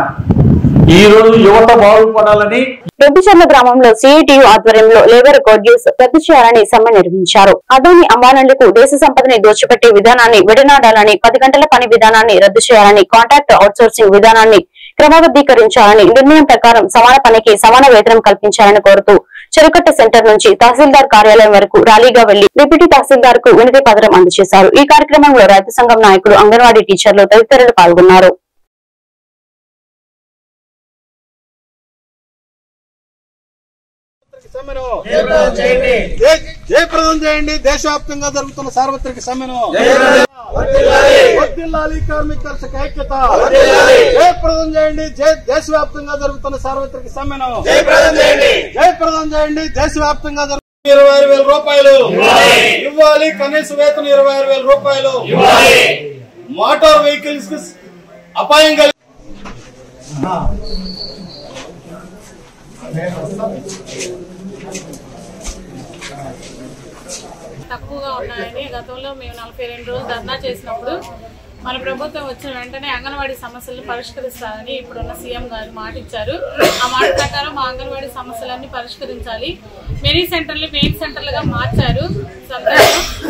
ఈ రోజు యువత బాగుపడాలని రెడ్డిచర్ల గ్రామంలో సిఐటియు ఆధ్వర్యంలో లేబర్ కోడ్యూస్ రద్దు చేయాలని సమ్మె నిర్వహించారు. అదాని అంబానీలకు దేశ సంపదని దోచిపెట్టే విధానాన్ని విడనాడాలని, 10 గంటల పని విధానాన్ని రద్దు చేయాలని, కాంట్రాక్ట్ అవుట్సోర్సింగ్ విధానాన్ని క్రమబద్ధీకరించాలని, నిర్ణయం ప్రకారం సమాన పనికి సమాన వేతనం కల్పించాలని కోరుతూ చెరుకట్ట సెంటర్ నుంచి తహసీల్దార్ కార్యాలయం వరకు ర్యాలీగా వెళ్లి డిప్యూటీ తహసీల్దార్ కు వినతి పత్రం అందజేశారు. ఈ కార్యక్రమంలో రైతు సంఘం నాయకులు, అంగన్వాడీ టీచర్లు తదితరులు పాల్గొన్నారు. జయప్రదం చేయండి. దేశవ్యాప్తంగా జరుగుతున్న సార్వత్రిక సమ్మెను వర్ధిల్లాలి. కార్మిక కర్షక ఐక్యత జయప్రదం చేయండి. దేశవ్యాప్తంగా జరుగుతున్న సార్వత్రిక సమ్మెను జయప్రదం చేయండి. దేశవ్యాప్తంగా 26,000 రూపాయలు ఇవ్వాలి. కనీస వేతనం 26,000 రూపాయలు. మోటార్ వెహికల్స్ కి అపాయం కలిగి తక్కువగా ఉన్నాయని గతంలో మేము 42 రోజులు ధర్నా చేసినప్పుడు మన ప్రభుత్వం వచ్చిన వెంటనే అంగన్వాడీ సమస్యలను పరిష్కరిస్తారని ఇప్పుడున్న సీఎం గారు మాట ఇచ్చారు. ఆ మాట ప్రకారం మా అంగన్వాడీ సమస్యలన్నీ పరిష్కరించాలి. మెరీ సెంటర్లు మెయిన్ సెంటర్లుగా మార్చారు.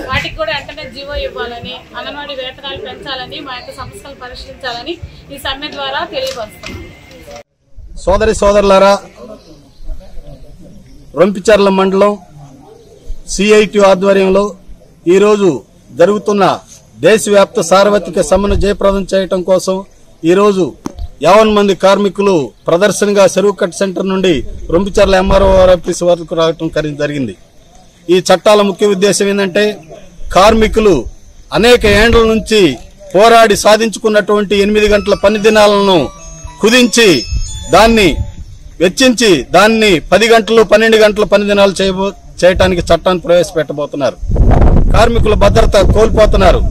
వాటికి కూడా వెంటనే జీవో ఇవ్వాలని, అంగన్వాడీ వేతనాలు పెంచాలని, మా యొక్క సమస్యలు పరిష్కరించాలని ఈ సమ్మె ద్వారా తెలియపరుస్తున్నాం. సోదరి సోదరులారా, రొంపిచర్ల మండలం సిఐటి ఆధ్వర్యంలో ఈరోజు జరుగుతున్న దేశవ్యాప్త సార్వత్రిక సమ్మెను జయప్రదం చేయడం కోసం ఈరోజు 50 మంది కార్మికులు ప్రదర్శనగా చెరువు కట్ సెంటర్ నుండి రొంపిచర్ల ఎంఆర్ఓ ఆఫీస్ వరకు రావడం జరిగింది. ఈ చట్టాల ముఖ్య ఉద్దేశం ఏంటంటే, కార్మికులు అనేక ఏండ్ల నుంచి పోరాడి సాధించుకున్నటువంటి 8 గంటల పని దినాలను కుదించి దాన్ని వెచ్చించి దాన్ని 10 గంటలు 12 గంటల పని దినాలు చేయడానికి చట్టాన్ని ప్రవేశపెట్టబోతున్నారు. కార్మికుల భద్రత కోల్పోతున్నారు.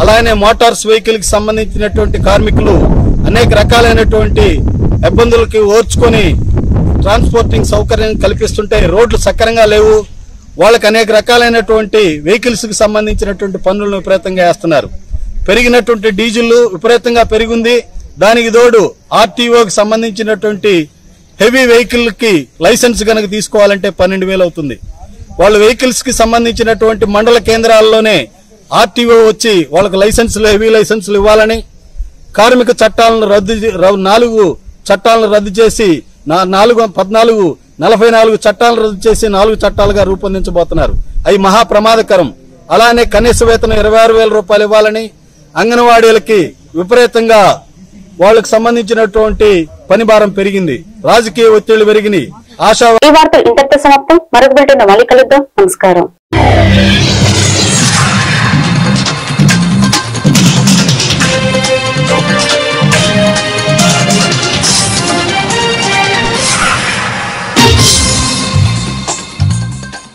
అలానే మోటార్స్ వెహికల్ కి సంబంధించినటువంటి కార్మికులు అనేక రకాలైనటువంటి ఇబ్బందులకి ఓర్చుకొని ట్రాన్స్పోర్టింగ్ సౌకర్యం కల్పిస్తుంటే రోడ్లు సక్రమంగా లేవు. వాళ్ళకి అనేక రకాలైనటువంటి వెహికల్స్ కి సంబంధించినటువంటి పన్నులను విపరీతంగా వేస్తున్నారు. పెరిగినటువంటి డీజిల్ విపరీతంగా పెరిగింది. దానికి తోడు ఆర్టీఓకి సంబంధించినటువంటి హెవీ వెహికల్ కి లైసెన్స్ కనుక తీసుకోవాలంటే 12,000 అవుతుంది. వాళ్ళ వెహికల్స్ కి సంబంధించినటువంటి మండల కేంద్రాల్లోనే ఆర్టీఓ వచ్చి వాళ్ళకి లైసెన్సులు, హెవీ లైసెన్సులు ఇవ్వాలని, కార్మిక చట్టాలను 4 చట్టాలను రద్దు చేసి 44 చట్టాలను రద్దు చేసి 4 చట్టాలుగా రూపొందించబోతున్నారు. అవి మహా ప్రమాదకరం. అలానే కనీస వేతనం 26,000 రూపాయలు ఇవ్వాలని, అంగన్వాడీలకి విపరీతంగా వాళ్ళకి సంబంధించినటువంటి పని భారం పెరిగింది, రాజకీయ ఒత్తిళ్లు పెరిగినాయి. ఈ వార్తలు ఇంతటితో సమాప్తం. మరొక బులెటిన్ మళ్ళీ కలుద్దాం. నమస్కారం.